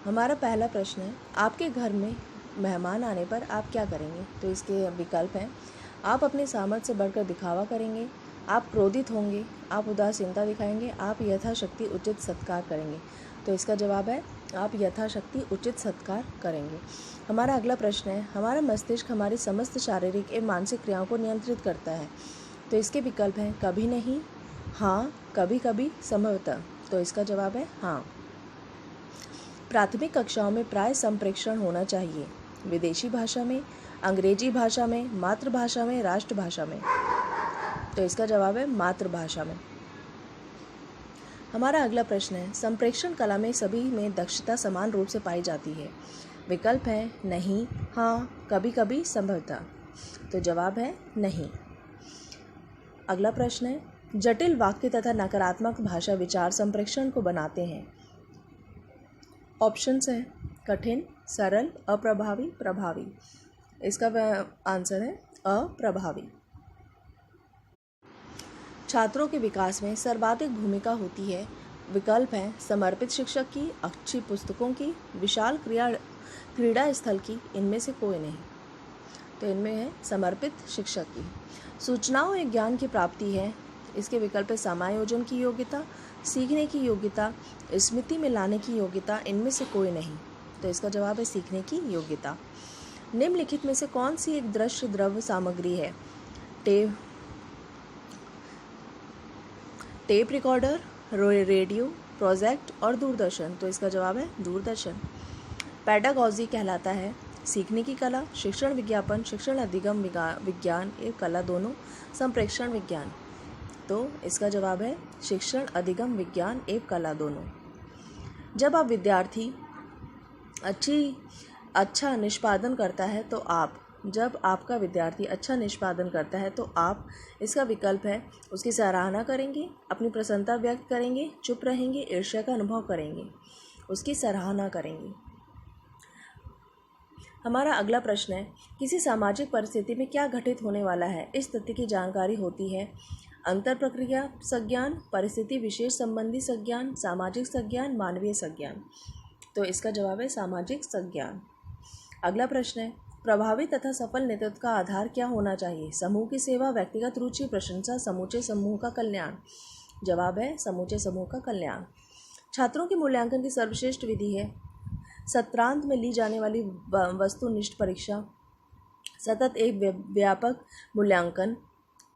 हमारा पहला प्रश्न है, आपके घर में मेहमान आने पर आप क्या करेंगे? तो इसके विकल्प हैं, आप अपनी सामर्थ्य से बढ़कर दिखावा करेंगे, आप क्रोधित होंगे, आप उदासीनता दिखाएंगे, आप यथाशक्ति उचित सत्कार करेंगे। तो इसका जवाब है, आप यथाशक्ति उचित सत्कार करेंगे। हमारा अगला प्रश्न है, हमारा मस्तिष्क हमारी समस्त शारीरिक एवं मानसिक क्रियाओं को नियंत्रित करता है। तो इसके विकल्प हैं, कभी नहीं, हाँ, कभी कभी, संभवतः। तो इसका जवाब है हाँ। प्राथमिक कक्षाओं में प्राय संप्रेषण होना चाहिए, विदेशी भाषा में, अंग्रेजी भाषा में, मातृभाषा में, राष्ट्रभाषा में। तो इसका जवाब है मातृभाषा में। हमारा अगला प्रश्न है, संप्रेषण कला में सभी में दक्षता समान रूप से पाई जाती है। विकल्प है नहीं, हाँ, कभी कभी, संभवतः। तो जवाब है नहीं। अगला प्रश्न है, जटिल वाक्य तथा नकारात्मक भाषा विचार संप्रेषण को बनाते हैं। ऑप्शंस हैं, कठिन, सरल, अप्रभावी, प्रभावी। इसका आंसर है अप्रभावी। छात्रों के विकास में सर्वाधिक भूमिका होती है। विकल्प हैं, समर्पित शिक्षक की, अच्छी पुस्तकों की, विशाल क्रीड़ा स्थल की, इनमें से कोई नहीं। तो इनमें है समर्पित शिक्षक की। सूचनाओं एक ज्ञान की प्राप्ति है। इसके विकल्प है समायोजन की योग्यता, सीखने की योग्यता, स्मृति में लाने की योग्यता, इनमें से कोई नहीं। तो इसका जवाब है सीखने की योग्यता। निम्नलिखित में से कौन सी एक दृश्य द्रव्य सामग्री है? टेप रिकॉर्डर, रेडियो, प्रोजेक्ट और दूरदर्शन। तो इसका जवाब है दूरदर्शन। पेडागॉजी कहलाता है सीखने की कला, शिक्षण विज्ञापन, शिक्षण अधिगम विज्ञान एवं कला दोनों, संप्रेषण विज्ञान। तो इसका जवाब है शिक्षण अधिगम विज्ञान एवं कला दोनों। जब आप विद्यार्थी अच्छा निष्पादन करता है तो जब आपका विद्यार्थी अच्छा निष्पादन करता है तो आप, इसका विकल्प है, उसकी सराहना करेंगे, अपनी प्रसन्नता व्यक्त करेंगे, चुप रहेंगे, ईर्ष्या का अनुभव करेंगे। उसकी सराहना करेंगे। हमारा अगला प्रश्न है, किसी सामाजिक परिस्थिति में क्या घटित होने वाला है, इस तथ्य की जानकारी होती है। अंतर प्रक्रिया संज्ञान, परिस्थिति विशेष संबंधी संज्ञान, सामाजिक संज्ञान, मानवीय संज्ञान। तो इसका जवाब है सामाजिक संज्ञान। अगला प्रश्न है, प्रभावी तथा सफल नेतृत्व का आधार क्या होना चाहिए? समूह की सेवा, व्यक्तिगत रुचि, प्रशंसा, समूचे समूह का कल्याण। जवाब है समूचे समूह का कल्याण। छात्रों के मूल्यांकन की सर्वश्रेष्ठ विधि है सत्रांत में ली जाने वाली वस्तुनिष्ठ परीक्षा, सतत एक व्यापक मूल्यांकन,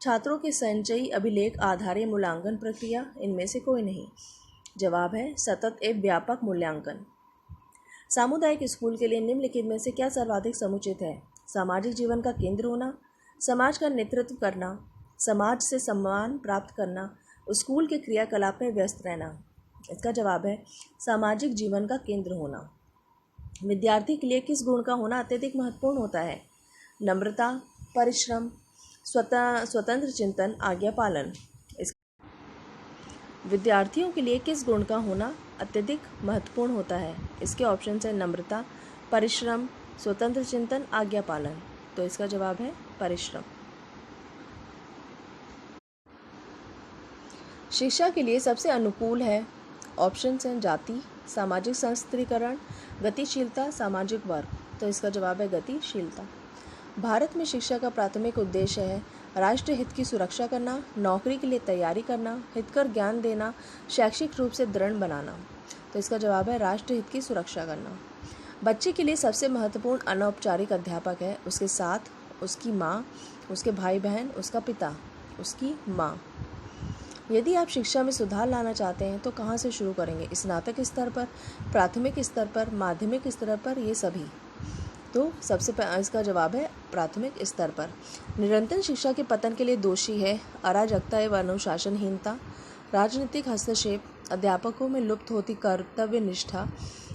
छात्रों के संचयी अभिलेख आधारित मूल्यांकन प्रक्रिया, इनमें से कोई नहीं। जवाब है सतत एक व्यापक मूल्यांकन। सामुदायिक स्कूल के लिए निम्नलिखित में से क्या सर्वाधिक समुचित है? सामाजिक जीवन का केंद्र होना, समाज का नेतृत्व करना, समाज से सम्मान प्राप्त करना, स्कूल के क्रियाकलाप में व्यस्त रहना। इसका जवाब है सामाजिक जीवन का केंद्र होना। विद्यार्थी के लिए किस गुण का होना अत्यधिक महत्वपूर्ण होता है? नम्रता, परिश्रम, स्वतंत्र चिंतन, आज्ञा पालन। विद्यार्थियों के लिए किस गुण का होना अत्यधिक महत्वपूर्ण होता है? इसके ऑप्शन हैं नम्रता, परिश्रम, स्वतंत्र चिंतन, आज्ञा पालन। तो इसका जवाब है परिश्रम। शिक्षा के लिए सबसे अनुकूल है। ऑप्शन हैं जाति, सामाजिक संस्त्रीकरण, गतिशीलता, सामाजिक वर्ग। तो इसका जवाब है गतिशीलता। भारत में शिक्षा का प्राथमिक उद्देश्य है राष्ट्रीय हित की सुरक्षा करना, नौकरी के लिए तैयारी करना, हितकर ज्ञान देना, शैक्षिक रूप से दृढ़ बनाना। तो इसका जवाब है राष्ट्रीय हित की सुरक्षा करना। बच्चे के लिए सबसे महत्वपूर्ण अनौपचारिक अध्यापक है उसके साथ उसकी माँ, उसके भाई बहन, उसका पिता, उसकी माँ। यदि आप शिक्षा में सुधार लाना चाहते हैं तो कहाँ से शुरू करेंगे? स्नातक स्तर पर, प्राथमिक स्तर पर, माध्यमिक स्तर पर, ये सभी। तो सबसे इसका जवाब है प्राथमिक स्तर पर। निरंतर शिक्षा के पतन के लिए दोषी है अराजकता एवं अनुशासनहीनता, राजनीतिक हस्तक्षेप, अध्यापकों में लुप्त होती कर्तव्य निष्ठा,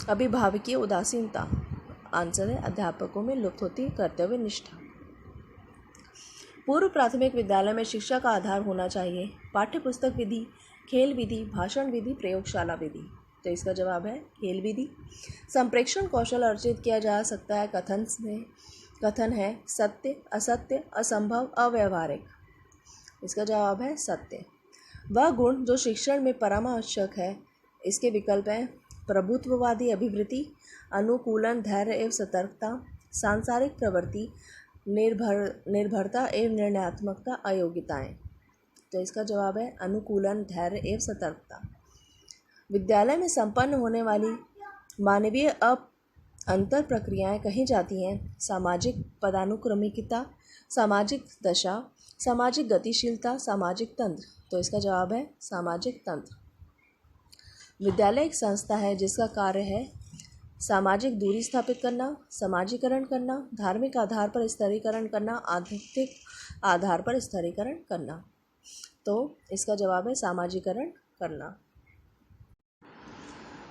अभिभावकीय उदासीनता। आंसर है अध्यापकों में लुप्त होती कर्तव्य निष्ठा। पूर्व प्राथमिक विद्यालय में शिक्षा का आधार होना चाहिए पाठ्यपुस्तक विधि, खेल विधि, भाषण विधि, प्रयोगशाला विधि। तो इसका जवाब है खेल विधि। संप्रेषण कौशल अर्जित किया जा सकता है कथन है सत्य, असत्य, असंभव, अव्यवहारिक। इसका जवाब है सत्य। वह गुण जो शिक्षण में परमावश्यक है। इसके विकल्प हैं प्रभुत्ववादी अभिवृत्ति, अनुकूलन, धैर्य एवं सतर्कता, सांसारिक प्रवृत्ति, निर्भरता एवं निर्णयात्मकता, अयोग्यताएं। तो इसका जवाब है अनुकूलन, धैर्य एवं सतर्कता। विद्यालय में संपन्न होने वाली मानवीय अंतर प्रक्रियाएं कही जाती हैं सामाजिक पदानुक्रमिकता, सामाजिक दशा, सामाजिक गतिशीलता, सामाजिक तंत्र। तो इसका जवाब है सामाजिक तंत्र। विद्यालय एक संस्था है जिसका कार्य है सामाजिक दूरी स्थापित करना, समाजीकरण करना, धार्मिक आधार पर स्तरीकरण करना, आध्यात्मिक आधार पर स्तरीकरण करना। तो इसका जवाब है सामाजीकरण करना।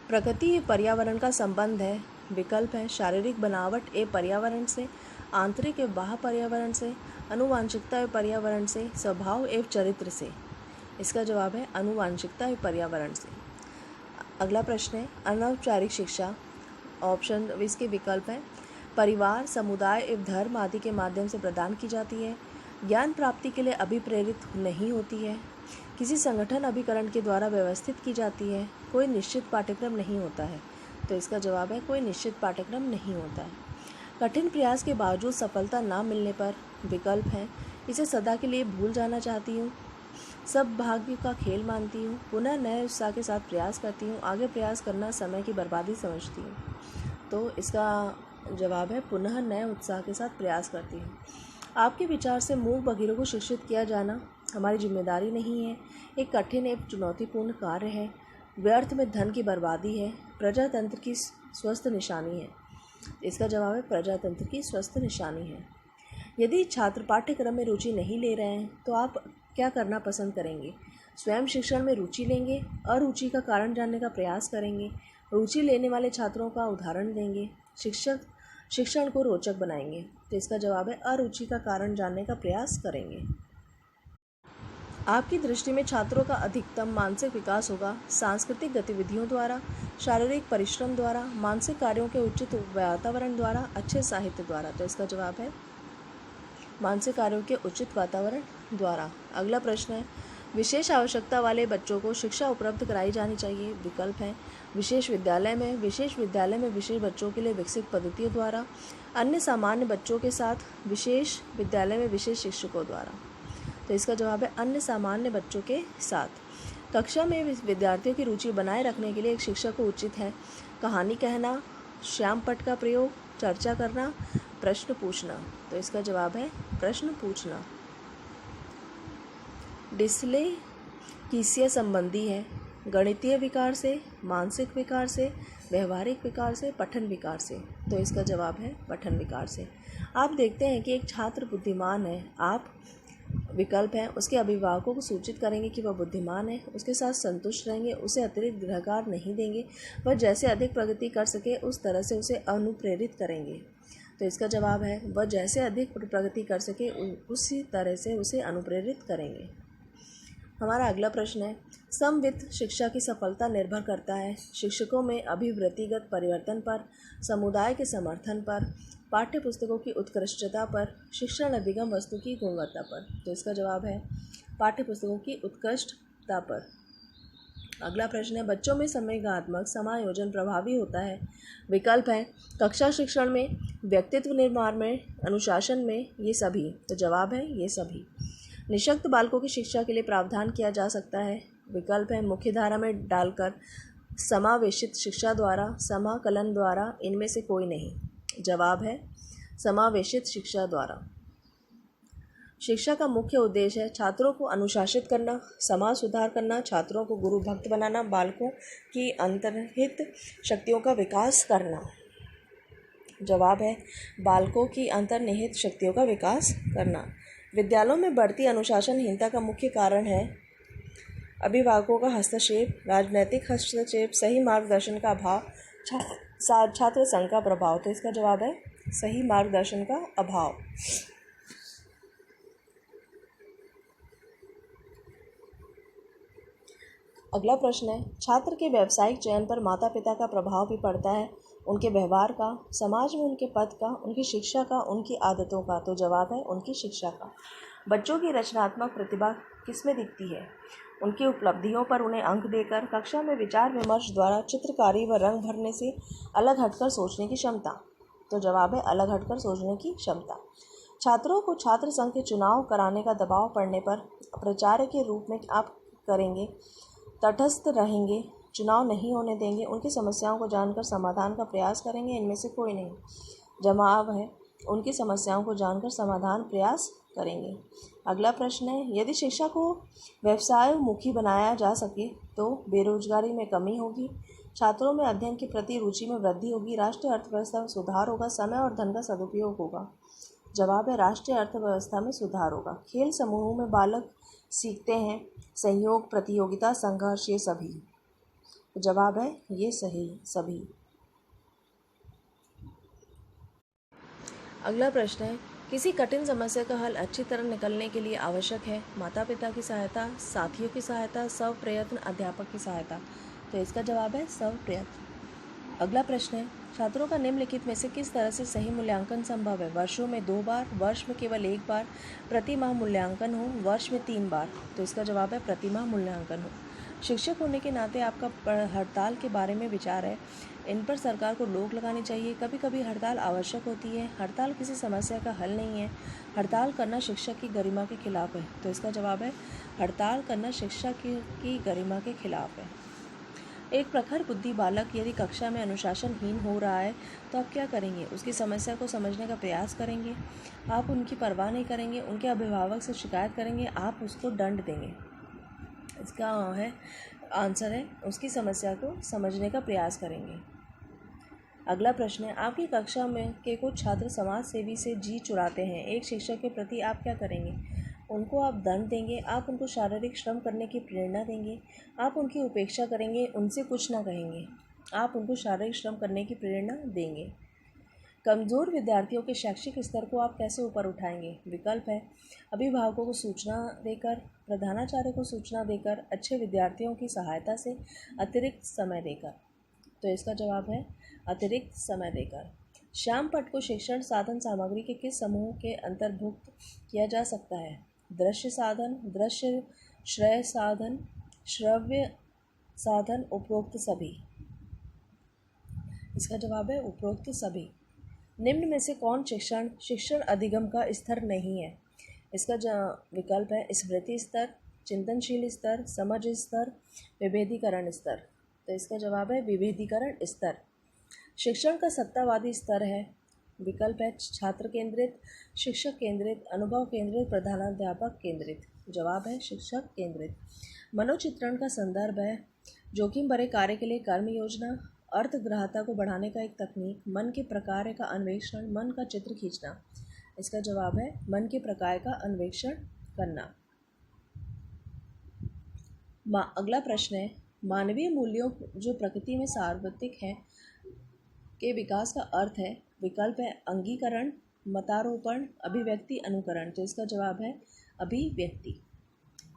प्रकृति एवं पर्यावरण का संबंध है, विकल्प है शारीरिक बनावट एवं पर्यावरण से, आंतरिक एवं बाह्य पर्यावरण से, अनुवांशिकता एवं पर्यावरण से, स्वभाव एवं चरित्र से। इसका जवाब है अनुवांशिकता एवं पर्यावरण से। अगला प्रश्न है अनौपचारिक शिक्षा। ऑप्शन इसके विकल्प हैं परिवार, समुदाय एवं धर्म आदि के माध्यम से प्रदान की जाती है, ज्ञान प्राप्ति के लिए अभिप्रेरित नहीं होती है, किसी संगठन अभिकरण के द्वारा व्यवस्थित की जाती है, कोई निश्चित पाठ्यक्रम नहीं होता है। तो इसका जवाब है कोई निश्चित पाठ्यक्रम नहीं होता है। कठिन प्रयास के बावजूद सफलता ना मिलने पर। विकल्प है इसे सदा के लिए भूल जाना चाहती हूँ, सब भाग्य का खेल मानती हूँ, पुनः नए उत्साह के साथ प्रयास करती हूँ, आगे प्रयास करना समय की बर्बादी समझती हूँ। तो इसका जवाब है पुनः नए उत्साह के साथ प्रयास करती हूँ। आपके विचार से मूक बधिरों को शिक्षित किया जाना हमारी जिम्मेदारी नहीं है, एक कठिन एवं चुनौतीपूर्ण कार्य है, व्यर्थ में धन की बर्बादी है, प्रजातंत्र की स्वस्थ निशानी है। इसका जवाब है प्रजातंत्र की स्वस्थ निशानी है। यदि छात्र पाठ्यक्रम में रुचि नहीं ले रहे हैं तो आप क्या करना पसंद करेंगे? स्वयं शिक्षण में रुचि लेंगे, अरुचि का कारण जानने का प्रयास करेंगे, रुचि लेने वाले छात्रों का उदाहरण देंगे, शिक्षण को रोचक बनाएंगे। तो इसका जवाब है अरुचि का कारण जानने का प्रयास करेंगे। आपकी दृष्टि में छात्रों का अधिकतम मानसिक विकास होगा सांस्कृतिक गतिविधियों द्वारा, शारीरिक परिश्रम द्वारा, मानसिक कार्यों के उचित वातावरण द्वारा, अच्छे साहित्य द्वारा। तो इसका जवाब है मानसिक कार्यों के उचित वातावरण द्वारा। अगला प्रश्न है विशेष आवश्यकता वाले बच्चों को शिक्षा उपलब्ध कराई जानी चाहिए। विकल्प हैं विशेष विद्यालय में विशेष बच्चों के लिए विकसित पद्धतियों द्वारा, अन्य सामान्य बच्चों के साथ, विशेष विद्यालय में विशेष शिक्षकों द्वारा। तो इसका जवाब है अन्य सामान्य बच्चों के साथ। कक्षा में विद्यार्थियों की रुचि बनाए रखने के लिए एक शिक्षक को उचित है कहानी कहना, श्याम पट का प्रयोग, चर्चा करना, प्रश्न पूछना। तो इसका जवाब है प्रश्न पूछना। डिस्लेक्सिया संबंधी है गणितीय विकार से, मानसिक विकार से, व्यवहारिक विकार से, पठन विकार से। तो इसका जवाब है पठन विकार से। आप देखते हैं कि एक छात्र बुद्धिमान है, आप विकल्प है उसके अभिभावकों को सूचित करेंगे कि वह बुद्धिमान है, उसके साथ संतुष्ट रहेंगे, उसे अतिरिक्त गृहकार नहीं देंगे, वह जैसे अधिक प्रगति कर सके उस तरह से उसे अनुप्रेरित करेंगे। तो इसका जवाब है वह जैसे अधिक प्रगति कर सके उसी तरह से उसे अनुप्रेरित करेंगे। हमारा अगला प्रश्न है समवित्त शिक्षा की सफलता निर्भर करता है शिक्षकों में अभिवृत्तिगत परिवर्तन पर, समुदाय के समर्थन पर, पाठ्य पुस्तकों की उत्कृष्टता पर, शिक्षण अधिगम वस्तु की गुणवत्ता पर। तो इसका जवाब है पाठ्य पुस्तकों की उत्कृष्टता पर। अगला प्रश्न है बच्चों में संवेगात्मक समायोजन प्रभावी होता है। विकल्प है कक्षा शिक्षण में, व्यक्तित्व निर्माण में, अनुशासन में, ये सभी। तो जवाब है ये सभी। निःशक्त बालकों की शिक्षा के लिए प्रावधान किया जा सकता है। विकल्प है मुख्यधारा में डालकर, समावेशित शिक्षा द्वारा, समाकलन द्वारा, इनमें से कोई नहीं। जवाब है समावेशित शिक्षा द्वारा। शिक्षा का मुख्य उद्देश्य है छात्रों को अनुशासित करना, समाज सुधार करना, छात्रों को गुरु भक्त बनाना, बालकों की अंतर्निहित शक्तियों का विकास करना। जवाब है बालकों की अंतर्निहित शक्तियों का विकास करना। विद्यालयों में बढ़ती अनुशासनहीनता का मुख्य कारण है अभिभावकों का हस्तक्षेप, राजनैतिक हस्तक्षेप, सही मार्गदर्शन का अभाव, छात्र संघ का प्रभाव। तो इसका जवाब है सही मार्गदर्शन का अभाव। अगला प्रश्न है छात्र के व्यावसायिक चयन पर माता पिता का प्रभाव भी पड़ता है, उनके व्यवहार का, समाज में उनके पद का, उनकी शिक्षा का, उनकी आदतों का। तो जवाब है उनकी शिक्षा का। बच्चों की रचनात्मक प्रतिभा किसमें दिखती है? उनकी उपलब्धियों पर उन्हें अंक देकर। कक्षा में विचार विमर्श द्वारा चित्रकारी व रंग भरने से अलग हटकर सोचने की क्षमता। तो जवाब है अलग हटकर सोचने की क्षमता। छात्रों को छात्र संघ के चुनाव कराने का दबाव पड़ने पर प्राचार्य के रूप में आप करेंगे, तटस्थ रहेंगे, चुनाव नहीं होने देंगे, उनकी समस्याओं को जानकर समाधान का प्रयास करेंगे, इनमें से कोई नहीं। जवाब है उनकी समस्याओं को जानकर समाधान प्रयास करेंगे। अगला प्रश्न है, यदि शिक्षा को व्यवसायोन्मुखी बनाया जा सके तो बेरोजगारी में कमी होगी, छात्रों में अध्ययन के प्रति रुचि में वृद्धि होगी, राष्ट्रीय अर्थव्यवस्था में सुधार होगा, समय और धन का सदुपयोग होगा। जवाब है राष्ट्रीय अर्थव्यवस्था में सुधार होगा। खेल समूहों में बालक सीखते हैं, सहयोग, प्रतियोगिता, संघर्ष, ये सभी। जवाब है ये सभी। अगला प्रश्न है, किसी कठिन समस्या का हल अच्छी तरह निकलने के लिए आवश्यक है माता पिता की सहायता, साथियों की सहायता, स्व प्रयत्न, अध्यापक की सहायता। तो इसका जवाब है स्व प्रयत्न। अगला प्रश्न है, छात्रों का निम्नलिखित में से किस तरह से सही मूल्यांकन संभव है? वर्षों में 2 बार, वर्ष में केवल 1 बार, प्रति माह मूल्यांकन हो, वर्ष में 3 बार। तो इसका जवाब है प्रति माह मूल्यांकन हो। शिक्षक होने के नाते आपका हड़ताल के बारे में विचार है, इन पर सरकार को रोक लगानी चाहिए। कभी कभी हड़ताल आवश्यक होती है, हड़ताल किसी समस्या का हल नहीं है, हड़ताल करना शिक्षक की गरिमा के खिलाफ है। तो इसका जवाब है हड़ताल करना शिक्षक की गरिमा के खिलाफ है। एक प्रखर बुद्धि बालक यदि कक्षा में अनुशासनहीन हो रहा है तो आप क्या करेंगे? उसकी समस्या को समझने का प्रयास करेंगे, आप उनकी परवाह नहीं करेंगे, उनके अभिभावक से शिकायत करेंगे, आप उसको दंड देंगे। इसका आंसर है उसकी समस्या को समझने का प्रयास करेंगे। अगला प्रश्न है, आपकी कक्षा में के कुछ छात्र समाज सेवी से जी चुराते हैं, एक शिक्षक के प्रति आप क्या करेंगे? उनको आप दंड देंगे, आप उनको शारीरिक श्रम करने की प्रेरणा देंगे, आप उनकी उपेक्षा करेंगे, उनसे कुछ ना कहेंगे, आप उनको शारीरिक श्रम करने की प्रेरणा देंगे। कमज़ोर विद्यार्थियों के शैक्षिक स्तर को आप कैसे ऊपर उठाएंगे? विकल्प है अभिभावकों को सूचना देकर, प्रधानाचार्य को सूचना देकर, अच्छे विद्यार्थियों की सहायता से, अतिरिक्त समय देकर। तो इसका जवाब है अतिरिक्त समय देकर। श्याम पट को शिक्षण साधन सामग्री के किस समूह के अंतर्भुक्त किया जा सकता है? दृश्य साधन, दृश्य श्रय साधन, श्रव्य साधन, उपरोक्त सभी। इसका जवाब है उपरोक्त सभी। निम्न में से कौन शिक्षण अधिगम का स्तर नहीं है? इसका विकल्प है स्मृति स्तर, चिंतनशील स्तर, समझ स्तर, विभेदीकरण स्तर। तो इसका जवाब है विभेदीकरण स्तर। शिक्षण का सत्तावादी स्तर है, विकल्प है छात्र केंद्रित, शिक्षक केंद्रित, अनुभव केंद्रित, प्रधानाध्यापक केंद्रित। जवाब है शिक्षक केंद्रित। मनोचित्रण का संदर्भ है जोखिम भरे कार्य के लिए कर्म योजना, अर्थग्राह्यता को बढ़ाने का एक तकनीक, मन के प्रकार का अन्वेषण, मन का चित्र खींचना। इसका जवाब है मन के प्रकार का अन्वेषण करना। अगला प्रश्न है, मानवीय मूल्यों जो प्रकृति में सार्वत्रिक हैं के विकास का अर्थ है? विकल्प है अंगीकरण, मतारोपण, अभिव्यक्ति, अनुकरण। तो इसका जवाब है अभिव्यक्ति।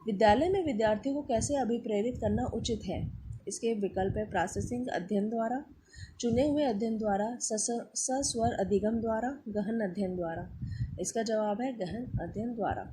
विद्यालय में विद्यार्थियों को कैसे अभिप्रेरित करना उचित है? इसके विकल्प है प्रासंगिक अध्ययन द्वारा, चुने हुए अध्ययन द्वारा, सस्वर अधिगम द्वारा, गहन अध्ययन द्वारा। इसका जवाब है गहन अध्ययन द्वारा।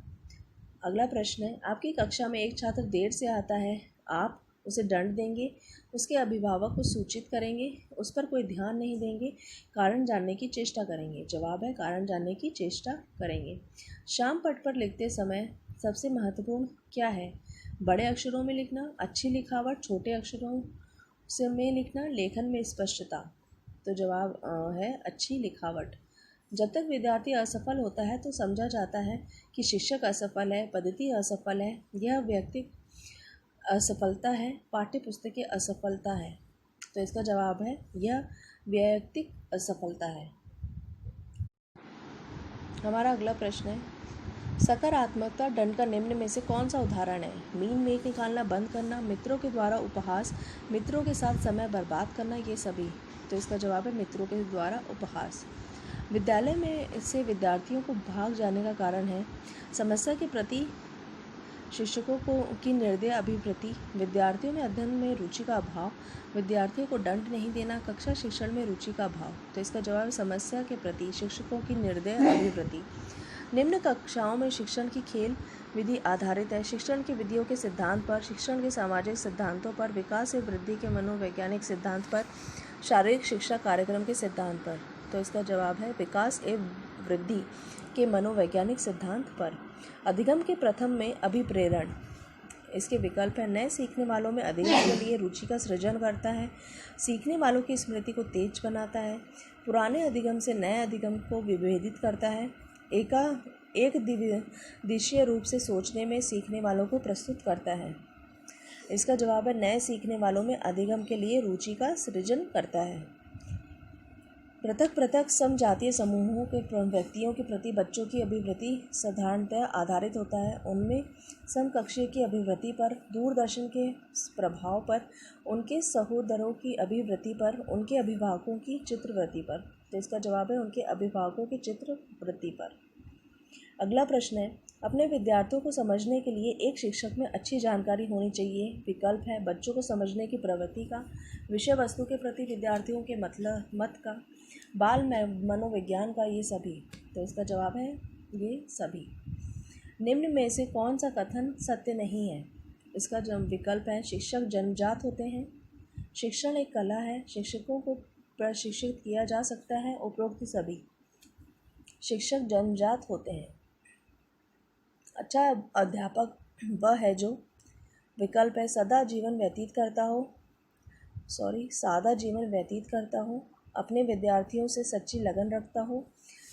अगला प्रश्न है, आपकी कक्षा में एक छात्र देर से आता है, आप उसे दंड देंगे, उसके अभिभावक को सूचित करेंगे, उस पर कोई ध्यान नहीं देंगे, कारण जानने की चेष्टा करेंगे। जवाब है कारण जानने की चेष्टा करेंगे। श्याम पट पर लिखते समय सबसे महत्वपूर्ण क्या है? बड़े अक्षरों में लिखना, अच्छी लिखावट, छोटे अक्षरों से में लिखना, लेखन में स्पष्टता। तो जवाब है अच्छी लिखावट। जब तक विद्यार्थी असफल होता है तो समझा जाता है कि शिक्षक असफल है, पद्धति असफल है, यह व्यक्ति असफलता है, पाठ्य पुस्तक की असफलता है। तो इसका जवाब है यह वैयक्तिक असफलता है। हमारा अगला प्रश्न है, सकारात्मकता दंड का निम्न में से कौन सा उदाहरण है? मीन मेघ निकालना बंद करना, मित्रों के द्वारा उपहास, मित्रों के साथ समय बर्बाद करना, ये सभी। तो इसका जवाब है मित्रों के द्वारा उपहास। विद्यालय में इससे विद्यार्थियों को भाग जाने का कारण है समस्या के प्रति शिक्षकों की निर्दय अभिवृत्ति, विद्यार्थियों में अध्ययन में रुचि का अभाव, विद्यार्थियों को दंड नहीं देना, कक्षा शिक्षण में रुचि का अभाव। तो इसका जवाब समस्या के प्रति शिक्षकों की निर्दय अभिवृत्ति। निम्न कक्षाओं में शिक्षण की खेल विधि आधारित है। शिक्षण की विधियों के सिद्धांत पर, शिक्षण के सामाजिक सिद्धांतों पर, विकास एवं वृद्धि के मनोवैज्ञानिक सिद्धांत पर, शारीरिक शिक्षा कार्यक्रम के सिद्धांत पर। तो इसका जवाब है विकास एवं वृद्धि के मनोवैज्ञानिक सिद्धांत पर। अधिगम के प्रथम में अभिप्रेरण, इसके विकल्प है नए सीखने वालों में अधिगम के लिए रुचि का सृजन करता है, सीखने वालों की स्मृति को तेज बनाता है, पुराने अधिगम से नए अधिगम को विभेदित करता है, एक दिशीय रूप से सोचने में सीखने वालों को प्रस्तुत करता है। इसका जवाब है नए सीखने वालों में अधिगम के लिए रुचि का सृजन करता है। पृथक पृथक समजातीय समूहों के व्यक्तियों के प्रति बच्चों की अभिवृत्ति साधारणतः आधारित होता है उनमें समकक्षीय की अभिवृत्ति पर, दूरदर्शन के प्रभाव पर, उनके सहोदरों की अभिवृत्ति पर, उनके अभिभावकों की चित्रवृत्ति पर। तो इसका जवाब है उनके अभिभावकों की चित्रवृत्ति पर। अगला प्रश्न है, अपने विद्यार्थियों को समझने के लिए एक शिक्षक में अच्छी जानकारी होनी चाहिए। विकल्प है बच्चों को समझने की प्रवृत्ति का, विषय वस्तु के प्रति विद्यार्थियों के मत का, बाल मनोविज्ञान का, ये सभी। तो इसका जवाब है ये सभी। निम्न में से कौन सा कथन सत्य नहीं है? इसका विकल्प है शिक्षक जन्मजात होते हैं, शिक्षण एक कला है, शिक्षकों को प्रशिक्षित किया जा सकता है, उपरोक्त सभी। शिक्षक जन्मजात होते हैं। अच्छा अध्यापक वह है जो, विकल्प है सादा जीवन व्यतीत करता हो, अपने विद्यार्थियों से सच्ची लगन रखता हो,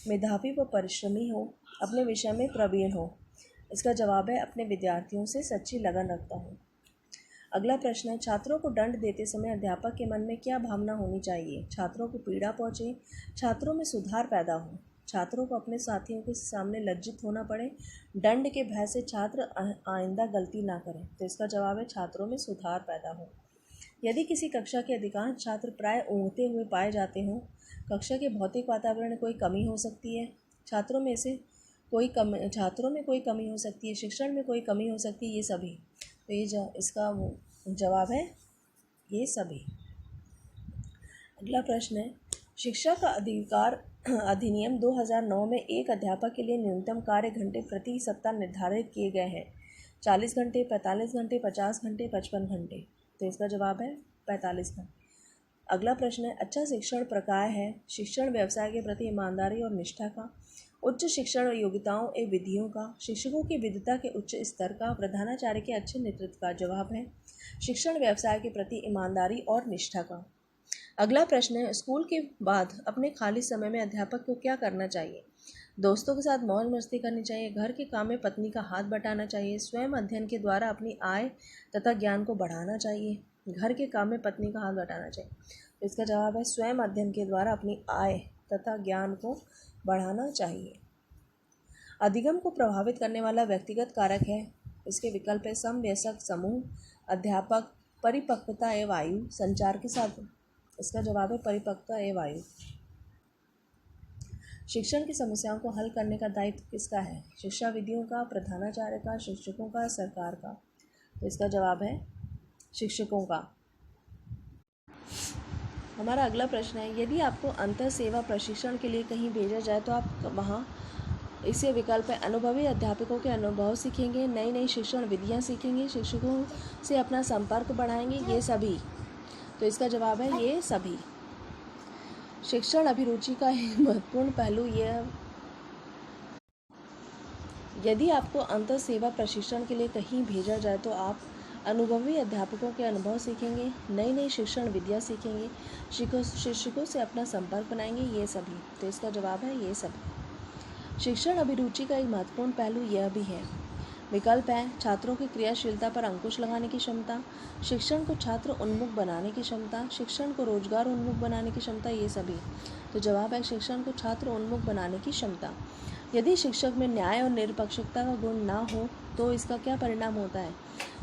मेधावी व परिश्रमी हो, अपने विषय में प्रवीण हो। इसका जवाब है अपने विद्यार्थियों से सच्ची लगन रखता हो। अगला प्रश्न है, छात्रों को दंड देते समय अध्यापक के मन में क्या भावना होनी चाहिए? छात्रों को पीड़ा पहुँचे, छात्रों में सुधार पैदा हो, छात्रों को अपने साथियों के सामने लज्जित होना पड़े, दंड के भय से छात्र आइंदा गलती ना करें। तो इसका जवाब है छात्रों में सुधार पैदा हो। यदि किसी कक्षा के अधिकांश छात्र प्राय ऊँघते हुए पाए जाते हों, कक्षा के भौतिक वातावरण में कोई कमी हो सकती है, छात्रों में कोई कमी हो सकती है, शिक्षण में कोई कमी हो सकती है, ये सभी। तो ये इसका जवाब है ये सभी। अगला प्रश्न है, शिक्षा का अधिकार अधिनियम 2009 में एक अध्यापक के लिए न्यूनतम कार्य घंटे प्रति सप्ताह निर्धारित किए गए हैं। 40 घंटे, 45 घंटे, 50 घंटे, 55 घंटे। तो इसका जवाब है 45 घंटे। अगला प्रश्न है, अच्छा शिक्षण प्रकार है शिक्षण व्यवसाय के प्रति ईमानदारी और निष्ठा का, उच्च शिक्षण योग्यताओं एवं विधियों का, शिक्षकों की विद्वता के उच्च स्तर का, प्रधानाचार्य के अच्छे नेतृत्व का। जवाब है शिक्षण व्यवसाय के प्रति ईमानदारी और निष्ठा का। अगला प्रश्न है, स्कूल के बाद अपने खाली समय में अध्यापक को क्या करना चाहिए? दोस्तों के साथ मौज मस्ती करनी चाहिए, घर के काम में पत्नी का हाथ बटाना चाहिए, स्वयं अध्ययन के द्वारा अपनी आय तथा ज्ञान को बढ़ाना चाहिए। घर के काम में पत्नी का हाथ बटाना चाहिए। इसका जवाब है स्वयं अध्ययन के द्वारा अपनी आय तथा ज्ञान को बढ़ाना चाहिए। अधिगम को प्रभावित करने वाला व्यक्तिगत कारक है। इसके विकल्प है समवयस्क समूह, अध्यापक, परिपक्वता एवं आयु, संचार के साथ। इसका जवाब है परिपक्वता एवं आयु। शिक्षण की समस्याओं को हल करने का दायित्व किसका है? शिक्षा विधियों का, प्रधानाचार्य का, शिक्षकों का, सरकार का। तो इसका जवाब है शिक्षकों का। हमारा अगला प्रश्न है, यदि आपको अंतर सेवा प्रशिक्षण के लिए कहीं भेजा जाए तो आप वहाँ, इसके विकल्प है अनुभवी अध्यापकों के अनुभव सीखेंगे, नई नई शिक्षण विधियाँ सीखेंगे, शिक्षकों से अपना संपर्क बढ़ाएंगे, ये सभी। तो इसका जवाब है ये सभी। शिक्षण अभिरुचि का एक महत्वपूर्ण पहलू यदि आपको अंतर सेवा प्रशिक्षण के लिए कहीं भेजा जाए तो आप अनुभवी अध्यापकों के अनुभव सीखेंगे, नई नई शिक्षण विधियाँ सीखेंगे, शिक्षकों से अपना संपर्क बनाएंगे, ये सभी। तो इसका जवाब है ये सभी। शिक्षण अभिरुचि का एक महत्वपूर्ण पहलू यह भी है। विकल्प है छात्रों की क्रियाशीलता पर अंकुश लगाने की क्षमता, शिक्षण को छात्र उन्मुख बनाने की क्षमता, शिक्षण को रोजगार उन्मुख बनाने की क्षमता, ये सभी। तो जवाब है शिक्षण को छात्र उन्मुख बनाने की क्षमता। यदि शिक्षक में न्याय और निरपक्षता का गुण ना हो तो इसका क्या परिणाम होता है?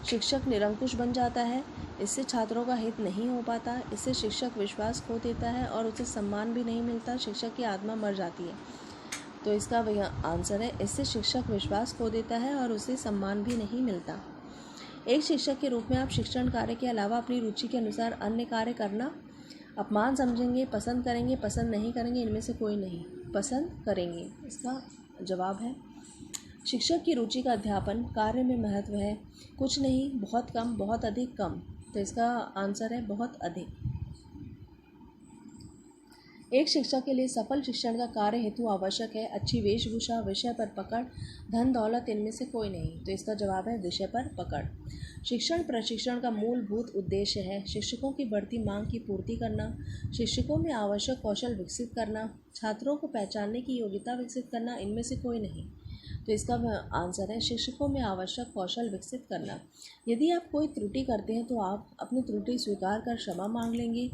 शिक्षक निरंकुश बन जाता है, इससे छात्रों का हित नहीं हो पाता, इससे शिक्षक विश्वास खो देता है और उसे सम्मान भी नहीं मिलता, शिक्षक की आत्मा मर जाती है। तो इसका वही आंसर है, इससे शिक्षक विश्वास खो देता है और उसे सम्मान भी नहीं मिलता। एक शिक्षक के रूप में आप शिक्षण कार्य के अलावा अपनी रुचि के अनुसार अन्य कार्य करना अपमान समझेंगे, पसंद करेंगे, पसंद नहीं करेंगे, इनमें से कोई नहीं, पसंद करेंगे। इसका जवाब है शिक्षक की रुचि का अध्यापन कार्य में महत्व है। कुछ नहीं, बहुत कम, बहुत अधिक, कम। तो इसका आंसर है बहुत अधिक। एक शिक्षक के लिए सफल शिक्षण का कार्य हेतु आवश्यक है अच्छी वेशभूषा, विषय पर पकड़, धन दौलत, इनमें से कोई नहीं। तो इसका जवाब है विषय पर पकड़। शिक्षण प्रशिक्षण का मूलभूत उद्देश्य है शिक्षकों की बढ़ती मांग की पूर्ति करना, शिक्षकों में आवश्यक कौशल विकसित करना, छात्रों को पहचानने की योग्यता विकसित करना, इनमें से कोई नहीं। तो इसका आंसर है शिक्षकों में आवश्यक कौशल विकसित करना। यदि आप कोई त्रुटि करते हैं तो आप अपनी त्रुटि स्वीकार कर क्षमा मांग लेंगे।